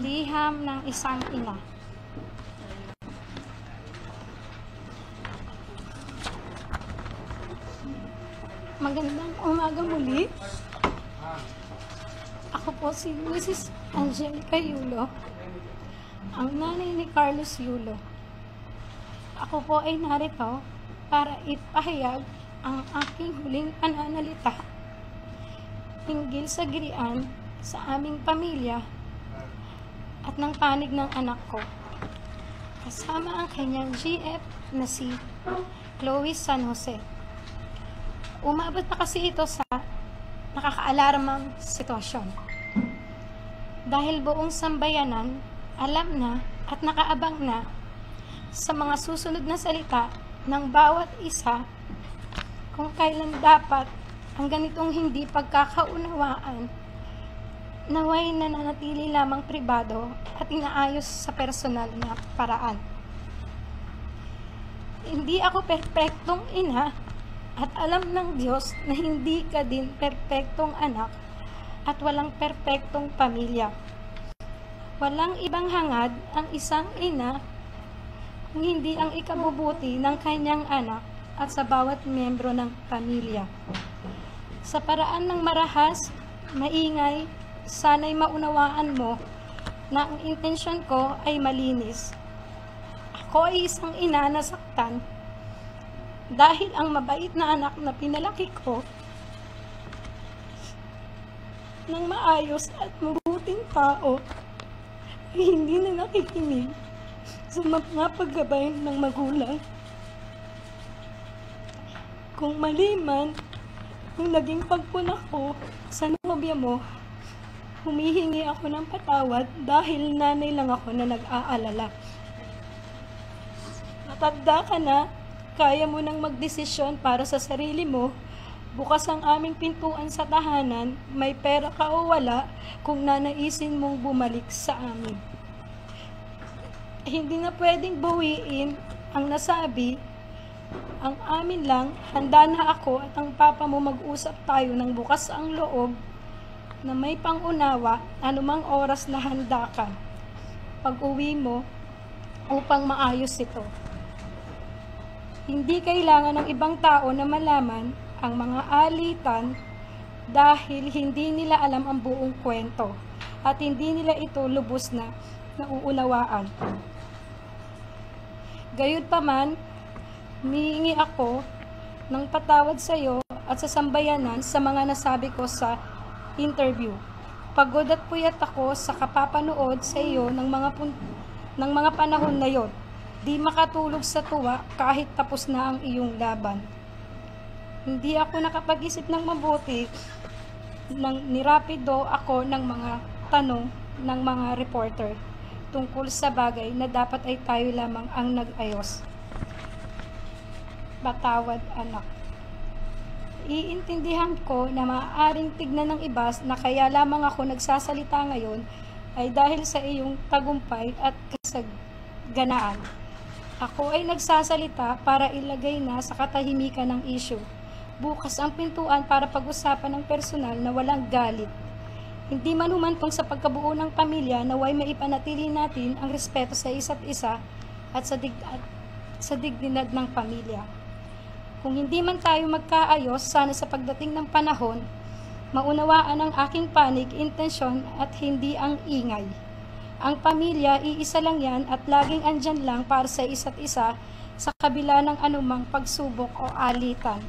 Liham ng isang ina. Magandang umaga muli. Ako po si Mrs. Angelica Yulo, ang nanay ni Carlos Yulo. Ako po ay narito para ipahayag ang aking huling pananalita hinggil sa girian sa aming pamilya at ng panig ng anak ko, kasama ang kanyang GF na si Chloe San Jose. Umabot na kasi ito sa nakakaalarmang sitwasyon. Dahil buong sambayanan alam na at nakaabang na sa mga susunod na salita ng bawat isa kung kailan dapat ang ganitong hindi pagkakaunawaan naway nananatili lamang pribado at inaayos sa personal na paraan. Hindi ako perpektong ina at alam ng Diyos na hindi ka din perpektong anak at walang perpektong pamilya. Walang ibang hangad ang isang ina kung hindi ang ikabubuti ng kanyang anak at sa bawat miyembro ng pamilya. Sa paraan ng marahas, maingay, sana'y maunawaan mo na ang intensyon ko ay malinis. Ako ay isang ina na saktan dahil ang mabait na anak na pinalaki ko ng maayos at mabuting tao ay hindi na nakikinig sa mga paggabay ng magulang. Kung mali man yung naging pagpuna ko sa nobya mo, humihingi ako ng patawad dahil nanay lang ako na nag-aalala. Matanda ka na, kaya mo nang magdesisyon para sa sarili mo. Bukas ang aming pintuan sa tahanan, may pera ka o wala, kung nanaisin mong bumalik sa amin. Hindi na pwedeng bawiin ang nasabi. Ang amin lang, handa na ako at ang papa mo mag-usap tayo ng bukas ang loob na may pangunawa anumang oras na handa ka pag-uwi mo upang maayos ito. Hindi kailangan ng ibang tao na malaman ang mga alitan dahil hindi nila alam ang buong kwento at hindi nila ito lubos na nauunawaan. Gayunpaman, humihingi ako ng patawad sa iyo at sa sambayanan sa mga nasabi ko sa interview. Pagod at puyat ako sa kapapanood sa iyo ng mga panahon na yon. Di makatulog sa tuwa kahit tapos na ang iyong laban. Hindi ako nakapag-isip ng mabuti nang nirapido ako ng mga tanong ng mga reporter tungkol sa bagay na dapat ay tayo lamang ang nag-ayos. Patawad, anak. Iintindihan ko na maaaring tignan ng iba na kaya lamang ako nagsasalita ngayon ay dahil sa iyong tagumpay at kasaganaan. Ako ay nagsasalita para ilagay na sa katahimikan ng issue. Bukas ang pintuan para pag-usapan ng personal na walang galit. Hindi man humantong sa pagkabuo ng pamilya naway maipanatili natin ang respeto sa isa't isa at sa dignidad ng pamilya. Kung hindi man tayo magkaayos, sana sa pagdating ng panahon, maunawaan ang aking panig, intensyon at hindi ang ingay. Ang pamilya, iisa lang yan at laging andyan lang para sa isa't isa sa kabila ng anumang pagsubok o alitan.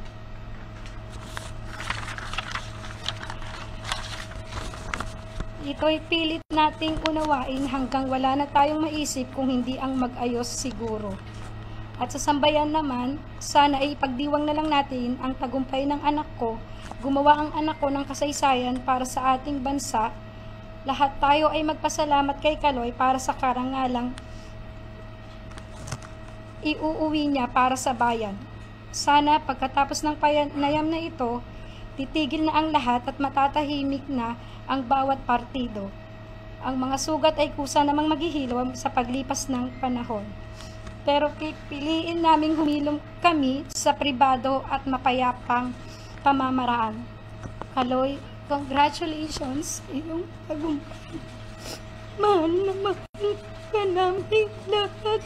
Ito'y pilit nating unawain hanggang wala na tayong maisip kung hindi ang mag-ayos siguro. At sa sambayan naman, sana ay ipagdiwang na lang natin ang tagumpay ng anak ko, gumawa ang anak ko ng kasaysayan para sa ating bansa. Lahat tayo ay magpasalamat kay Kaloy para sa karangalang iuuwi niya para sa bayan. Sana pagkatapos ng panayam na ito, titigil na ang lahat at matatahimik na ang bawat partido. Ang mga sugat ay kusa namang maghihilom sa paglipas ng panahon. Pero piliin naming humilom kami sa pribado at mapayapang pamamaraan. Kaloy, congratulations sa iyong tagumpay. Mahal na mahal ka namin lahat.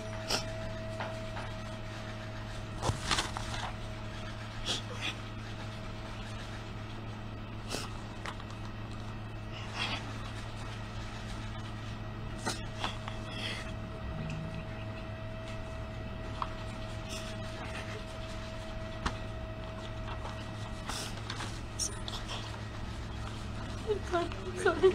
Sorry.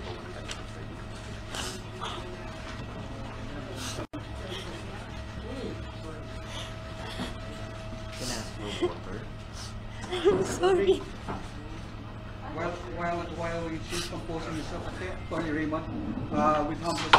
Sorry. While she's composing herself, okay, Tony Raymond, with humble